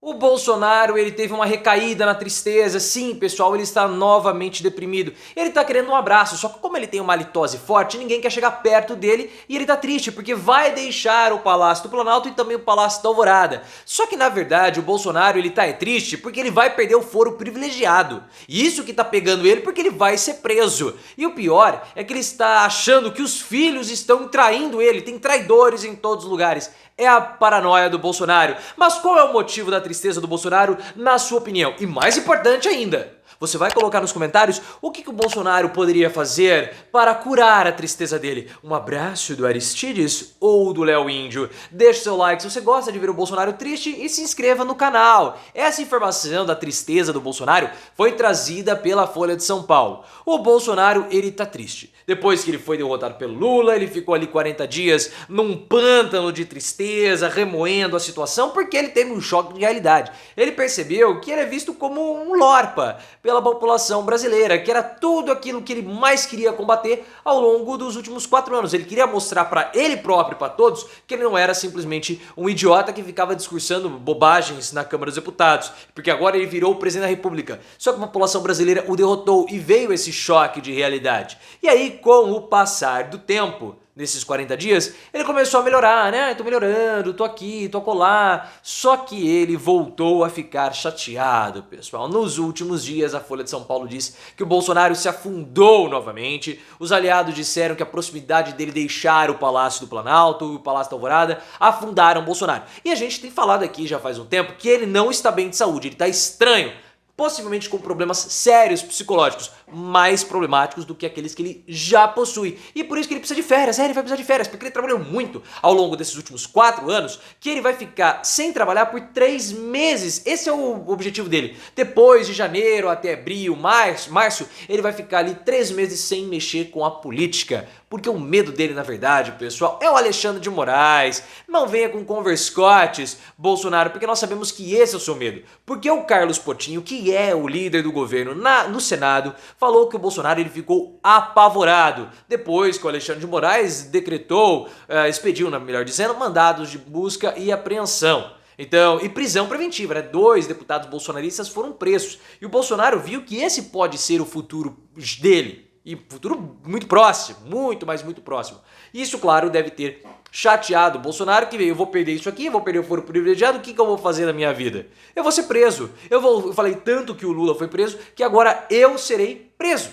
O Bolsonaro, ele teve uma recaída na tristeza, sim pessoal, ele está novamente deprimido. Ele está querendo um abraço, só que como ele tem uma halitose forte, ninguém quer chegar perto dele e ele está triste porque vai deixar o Palácio do Planalto e também o Palácio da Alvorada. Só que na verdade o Bolsonaro ele tá triste porque ele vai perder o foro privilegiado. E isso que tá pegando ele porque ele vai ser preso. E o pior é que ele está achando que os filhos estão traindo ele, tem traidores em todos os lugares. É a paranoia do Bolsonaro. Mas qual é o motivo da tristeza do Bolsonaro, na sua opinião? E mais importante ainda, você vai colocar nos comentários o que o Bolsonaro poderia fazer para curar a tristeza dele. Um abraço do Aristides ou do Léo Índio. Deixe seu like se você gosta de ver o Bolsonaro triste e se inscreva no canal. Essa informação da tristeza do Bolsonaro foi trazida pela Folha de São Paulo. O Bolsonaro, ele tá triste. Depois que ele foi derrotado pelo Lula, ele ficou ali 40 dias num pântano de tristeza, remoendo a situação, porque ele teve um choque de realidade. Ele percebeu que ele é visto como um lorpa pela população brasileira, que era tudo aquilo que ele mais queria combater ao longo dos últimos 4 anos. Ele queria mostrar para ele próprio e para todos que ele não era simplesmente um idiota que ficava discursando bobagens na Câmara dos Deputados, porque agora ele virou o presidente da República. Só que a população brasileira o derrotou e veio esse choque de realidade. E aí, com o passar do tempo, nesses 40 dias, ele começou a melhorar, né? Tô melhorando, tô aqui, tô acolá. Só que ele voltou a ficar chateado, pessoal. Nos últimos dias, a Folha de São Paulo diz que o Bolsonaro se afundou novamente. Os aliados disseram que a proximidade dele deixar o Palácio do Planalto e o Palácio da Alvorada afundaram o Bolsonaro. E a gente tem falado aqui já faz um tempo que ele não está bem de saúde, ele está estranho. Possivelmente com problemas sérios psicológicos, mais problemáticos do que aqueles que ele já possui. E por isso que ele precisa de férias, ele vai precisar de férias, porque ele trabalhou muito ao longo desses últimos 4 anos, que ele vai ficar sem trabalhar por 3 meses. Esse é o objetivo dele. Depois de janeiro até abril, março, ele vai ficar ali 3 meses sem mexer com a política. Porque o medo dele, na verdade, pessoal, é o Alexandre de Moraes. Não venha com converscotes, Bolsonaro, porque nós sabemos que esse é o seu medo. Porque o Carlos Potinho, que é o líder do governo no Senado, falou que o Bolsonaro ele ficou apavorado depois que o Alexandre de Moraes decretou, expediu, melhor dizendo, mandados de busca e apreensão. Então, e prisão preventiva, né? 2 deputados bolsonaristas foram presos. E o Bolsonaro viu que esse pode ser o futuro dele. E futuro muito próximo, muito próximo. Isso, claro, deve ter chateado o Bolsonaro, que veio, eu vou perder isso aqui, eu vou perder o foro privilegiado, o que eu vou fazer na minha vida? Eu vou ser preso. Eu falei tanto que o Lula foi preso, que agora eu serei preso.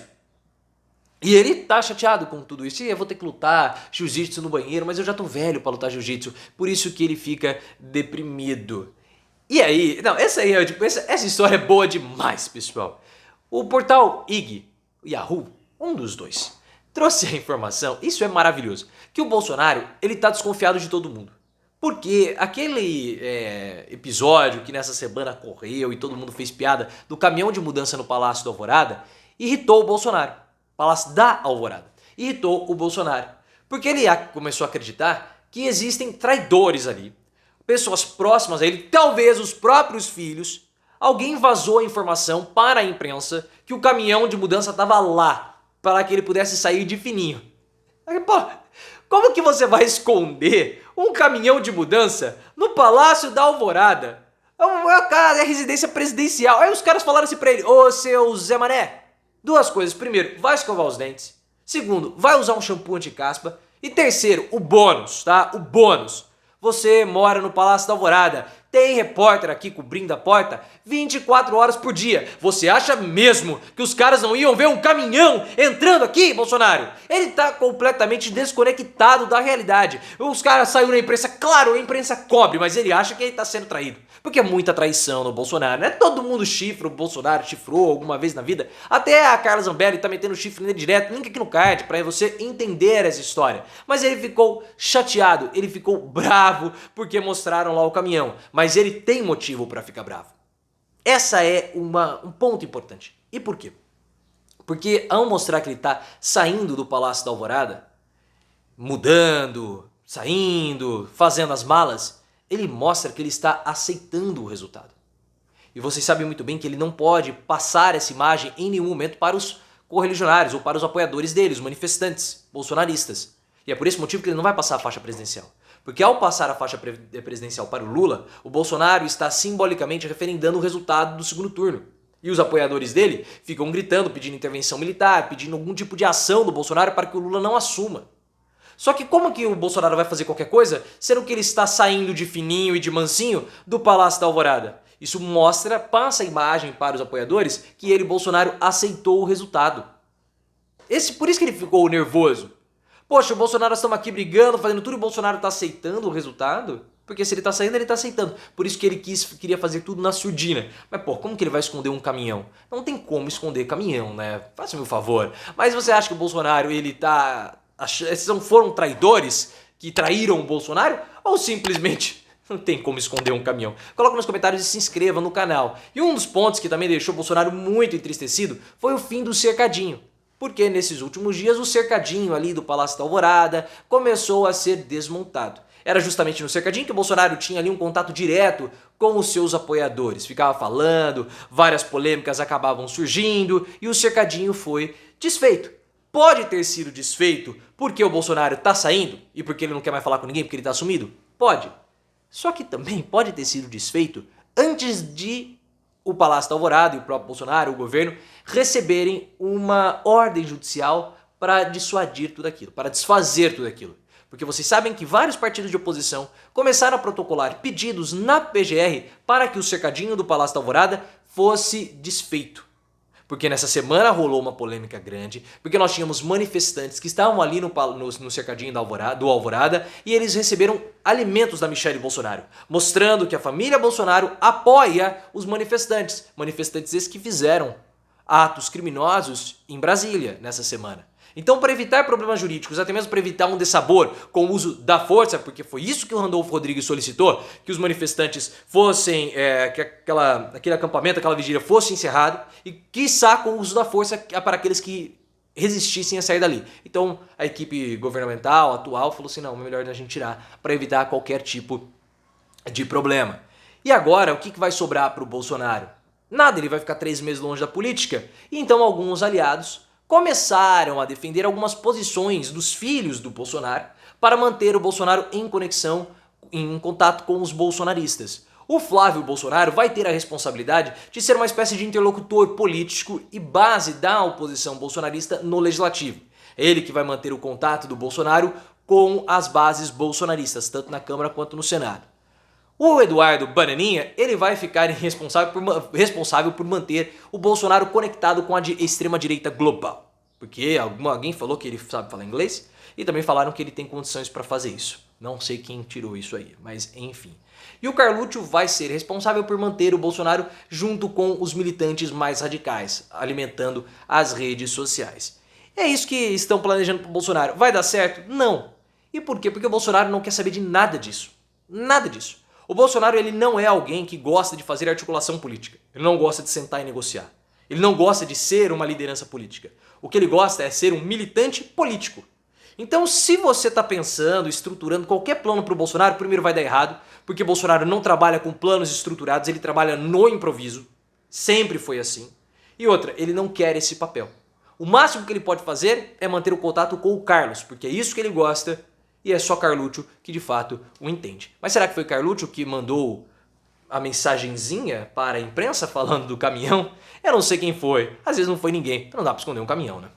E ele tá chateado com tudo isso. E eu vou ter que lutar jiu-jitsu no banheiro, mas eu já tô velho pra lutar jiu-jitsu. Por isso que ele fica deprimido. E aí, não, essa história é boa demais, pessoal. O portal IG, Yahoo, um dos dois, trouxe a informação, isso é maravilhoso, que o Bolsonaro, ele tá desconfiado de todo mundo. Porque aquele episódio que nessa semana correu e todo mundo fez piada do caminhão de mudança no Palácio da Alvorada, irritou o Bolsonaro. Palácio da Alvorada. Irritou o Bolsonaro. Porque ele começou a acreditar que existem traidores ali. Pessoas próximas a ele, talvez os próprios filhos. Alguém vazou a informação para a imprensa que o caminhão de mudança estava lá, para que ele pudesse sair de fininho. Pô, como que você vai esconder um caminhão de mudança no Palácio da Alvorada? É a residência presidencial. Aí os caras falaram assim pra ele: ô seu Zé Mané, 2 coisas. Primeiro, vai escovar os dentes. Segundo, vai usar um shampoo anti-caspa. E terceiro, o bônus, tá? O bônus. Você mora no Palácio da Alvorada. Tem repórter aqui cobrindo a porta 24 horas por dia. Você acha mesmo que os caras não iam ver um caminhão entrando aqui, Bolsonaro? Ele tá completamente desconectado da realidade. Os caras saíram na imprensa, claro, a imprensa cobre, mas ele acha que ele tá sendo traído. Porque é muita traição no Bolsonaro, né? Todo mundo chifra o Bolsonaro, chifrou alguma vez na vida. Até a Carla Zambelli tá metendo chifre nele direto. Link aqui no card pra você entender essa história. Mas ele ficou chateado, ele ficou bravo porque mostraram lá o caminhão. Mas ele tem motivo para ficar bravo. Essa é um ponto importante. E por quê? Porque ao mostrar que ele está saindo do Palácio da Alvorada, mudando, saindo, fazendo as malas, ele mostra que ele está aceitando o resultado. E vocês sabem muito bem que ele não pode passar essa imagem em nenhum momento para os correligionários ou para os apoiadores dele, os manifestantes bolsonaristas. E é por esse motivo que ele não vai passar a faixa presidencial. Porque ao passar a faixa presidencial para o Lula, o Bolsonaro está simbolicamente referendando o resultado do segundo turno. E os apoiadores dele ficam gritando, pedindo intervenção militar, pedindo algum tipo de ação do Bolsonaro para que o Lula não assuma. Só que como que o Bolsonaro vai fazer qualquer coisa, sendo que ele está saindo de fininho e de mansinho do Palácio da Alvorada? Isso passa a imagem para os apoiadores que ele, Bolsonaro, aceitou o resultado. Por isso que ele ficou nervoso. Poxa, o Bolsonaro, estamos aqui brigando, fazendo tudo e o Bolsonaro está aceitando o resultado? Porque se ele está saindo, ele está aceitando. Por isso que ele queria fazer tudo na surdina. Mas pô, como que ele vai esconder um caminhão? Não tem como esconder caminhão, né? Faça-me um favor. Mas você acha que o Bolsonaro, foram traidores que traíram o Bolsonaro? Ou simplesmente não tem como esconder um caminhão? Coloca nos comentários e se inscreva no canal. E um dos pontos que também deixou o Bolsonaro muito entristecido foi o fim do cercadinho. Porque nesses últimos dias o cercadinho ali do Palácio da Alvorada começou a ser desmontado. Era justamente no cercadinho que o Bolsonaro tinha ali um contato direto com os seus apoiadores. Ficava falando, várias polêmicas acabavam surgindo e o cercadinho foi desfeito. Pode ter sido desfeito porque o Bolsonaro tá saindo e porque ele não quer mais falar com ninguém porque ele tá sumido? Pode. Só que também pode ter sido desfeito antes de o Palácio da Alvorada e o próprio Bolsonaro, o governo, receberem uma ordem judicial para dissuadir tudo aquilo, para desfazer tudo aquilo. Porque vocês sabem que vários partidos de oposição começaram a protocolar pedidos na PGR para que o cercadinho do Palácio da Alvorada fosse desfeito. Porque nessa semana rolou uma polêmica grande, porque nós tínhamos manifestantes que estavam ali no cercadinho do Alvorada e eles receberam alimentos da Michelle Bolsonaro, mostrando que a família Bolsonaro apoia os manifestantes. Manifestantes esses que fizeram atos criminosos em Brasília nessa semana. Então, para evitar problemas jurídicos, até mesmo para evitar um dessabor com o uso da força, porque foi isso que o Randolfo Rodrigues solicitou, que os manifestantes fossem, que aquele acampamento, aquela vigília fosse encerrado, e quiçá com o uso da força para aqueles que resistissem a sair dali. Então, a equipe governamental atual falou assim, não, é melhor a gente tirar para evitar qualquer tipo de problema. E agora, o que vai sobrar para o Bolsonaro? Nada, ele vai ficar 3 meses longe da política, e então alguns aliados começaram a defender algumas posições dos filhos do Bolsonaro para manter o Bolsonaro em conexão, em contato com os bolsonaristas. O Flávio Bolsonaro vai ter a responsabilidade de ser uma espécie de interlocutor político e base da oposição bolsonarista no legislativo. É ele que vai manter o contato do Bolsonaro com as bases bolsonaristas, tanto na Câmara quanto no Senado. O Eduardo Bananinha, ele vai ficar responsável por manter o Bolsonaro conectado com a extrema-direita global. Porque alguém falou que ele sabe falar inglês e também falaram que ele tem condições para fazer isso. Não sei quem tirou isso aí, mas enfim. E o Carluccio vai ser responsável por manter o Bolsonaro junto com os militantes mais radicais, alimentando as redes sociais. É isso que estão planejando para o Bolsonaro. Vai dar certo? Não. E por quê? Porque o Bolsonaro não quer saber de nada disso. Nada disso. O Bolsonaro, ele não é alguém que gosta de fazer articulação política. Ele não gosta de sentar e negociar. Ele não gosta de ser uma liderança política. O que ele gosta é ser um militante político. Então, se você está pensando, estruturando qualquer plano para o Bolsonaro, primeiro vai dar errado, porque o Bolsonaro não trabalha com planos estruturados, ele trabalha no improviso. Sempre foi assim. E outra, ele não quer esse papel. O máximo que ele pode fazer é manter o contato com o Carlos, porque é isso que ele gosta. E é só Carluccio que de fato o entende. Mas será que foi Carluccio que mandou a mensagenzinha para a imprensa falando do caminhão? Eu não sei quem foi. Às vezes não foi ninguém. Não dá para esconder um caminhão, né?